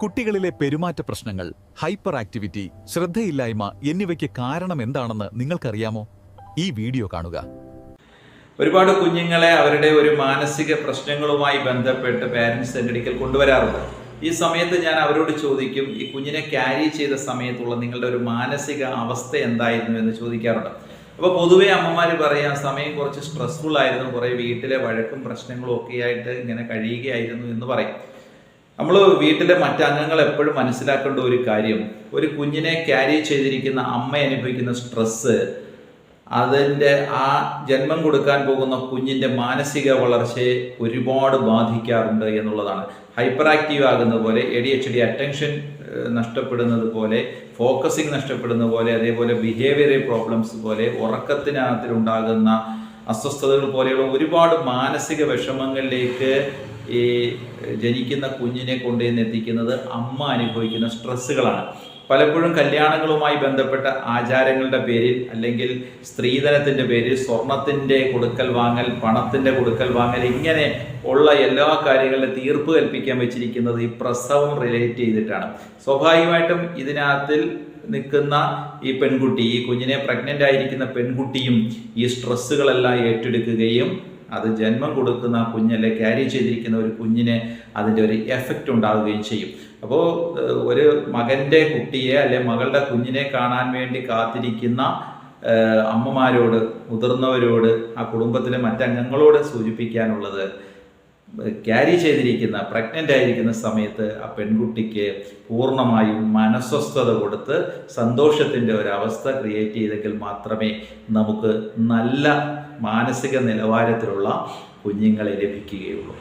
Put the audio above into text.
കുട്ടികളിലെ പെരുമാറ്റ പ്രശ്നങ്ങൾ, ഹൈപ്പർ ആക്ടിവിറ്റി, ശ്രദ്ധയില്ലായ്മ എന്നിവയ്ക്ക് കാരണം എന്താണെന്ന് നിങ്ങൾക്കറിയാമോ? ഈ വീഡിയോ കാണുക. ഒരുപാട് കുഞ്ഞുങ്ങളെ അവരുടെ ഒരു മാനസിക പ്രശ്നങ്ങളുമായി ബന്ധപ്പെട്ട് പാരന്റ്സ് എൻ്റെ അടുക്കൽ കൊണ്ടുവരാറുണ്ട്. ഈ സമയത്ത് ഞാൻ അവരോട് ചോദിക്കും, ഈ കുഞ്ഞിനെ ക്യാരി ചെയ്ത സമയത്തുള്ള നിങ്ങളുടെ ഒരു മാനസിക അവസ്ഥ എന്തായിരുന്നു എന്ന് ചോദിക്കാറുണ്ട്. അപ്പോൾ പൊതുവേ അമ്മമാർ പറയാം, സമയം കുറച്ച് സ്ട്രെസ്ഫുൾ ആയിരുന്നു, കുറേ വീട്ടിലെ വഴക്കും പ്രശ്നങ്ങളും ഒക്കെ ആയിട്ട് ഇങ്ങനെ കഴിയുകയായിരുന്നു എന്ന് പറയും. നമ്മൾ വീട്ടിലെ മറ്റംഗങ്ങൾ എപ്പോഴും മനസ്സിലാക്കേണ്ട ഒരു കാര്യം, ഒരു കുഞ്ഞിനെ ക്യാരി ചെയ്തിരിക്കുന്ന അമ്മ അനുഭവിക്കുന്ന സ്ട്രെസ്സ് അതിൻ്റെ ആ ജന്മം കൊടുക്കാൻ പോകുന്ന കുഞ്ഞിൻ്റെ മാനസിക വളർച്ചയെ ഒരുപാട് ബാധിക്കാറുണ്ട് എന്നുള്ളതാണ്. ഹൈപ്പർ ആക്റ്റീവ് ആകുന്ന പോലെ, ADHD അറ്റൻഷൻ നഷ്ടപ്പെടുന്നത് പോലെ, ഫോക്കസിങ് നഷ്ടപ്പെടുന്ന പോലെ, അതേപോലെ ബിഹേവിയറൽ പ്രോബ്ലംസ് പോലെ, ഉറക്കത്തിനകത്തിലുണ്ടാകുന്ന അസ്വസ്ഥതകൾ പോലെയുള്ള ഒരുപാട് മാനസിക വിഷമങ്ങളിലേക്ക് ഈ ജനിക്കുന്ന കുഞ്ഞിനെ കൊണ്ടുവന്ന് എത്തിക്കുന്നത് അമ്മ അനുഭവിക്കുന്ന സ്ട്രെസ്സുകളാണ്. പലപ്പോഴും കല്യാണങ്ങളുമായി ബന്ധപ്പെട്ട ആചാരങ്ങളുടെ പേരിൽ, അല്ലെങ്കിൽ സ്ത്രീധനത്തിൻ്റെ പേരിൽ, സ്വർണത്തിൻ്റെ കൊടുക്കൽ വാങ്ങൽ, പണത്തിൻ്റെ കൊടുക്കൽ വാങ്ങൽ, ഇങ്ങനെ ഉള്ള എല്ലാ കാര്യങ്ങളിലും തീർപ്പ് കൽപ്പിക്കാൻ വെച്ചിരിക്കുന്നത് ഈ പ്രസവം റിലേറ്റ് ചെയ്തിട്ടാണ്. സ്വാഭാവികമായിട്ടും ഇതിനകത്തിൽ നിൽക്കുന്ന ഈ പെൺകുട്ടി, ഈ കുഞ്ഞിനെ പ്രഗ്നൻ്റ് ആയിരിക്കുന്ന പെൺകുട്ടിയും ഈ സ്ട്രെസ്സുകളെല്ലാം ഏറ്റെടുക്കുകയും അത് ജന്മം കൊടുക്കുന്ന കുഞ്ഞല്ലേ, ക്യാരി ചെയ്തിരിക്കുന്ന ഒരു കുഞ്ഞിന് അതിൻ്റെ ഒരു എഫക്റ്റ് ഉണ്ടാവുകയും ചെയ്യും. അപ്പോൾ ഒരു മകൻ്റെ കുട്ടിയെ അല്ലെ മകളുടെ കുഞ്ഞിനെ കാണാൻ വേണ്ടി കാത്തിരിക്കുന്ന അമ്മമാരോട്, മുതിർന്നവരോട്, ആ കുടുംബത്തിലെ മറ്റംഗങ്ങളോട് സൂചിപ്പിക്കാനുള്ളത്, ക്യാരി ചെയ്തിരിക്കുന്ന, പ്രഗ്നൻ്റ് ആയിരിക്കുന്ന സമയത്ത് ആ പെൺകുട്ടിക്ക് പൂർണ്ണമായും മനസ്വസ്ഥത കൊടുത്ത് സന്തോഷത്തിൻ്റെ ഒരവസ്ഥ ക്രിയേറ്റ് ചെയ്തെങ്കിൽ മാത്രമേ നമുക്ക് നല്ല മാനസിക നിലവാരത്തിലുള്ള കുഞ്ഞുങ്ങളെ ലഭിക്കുകയുള്ളൂ.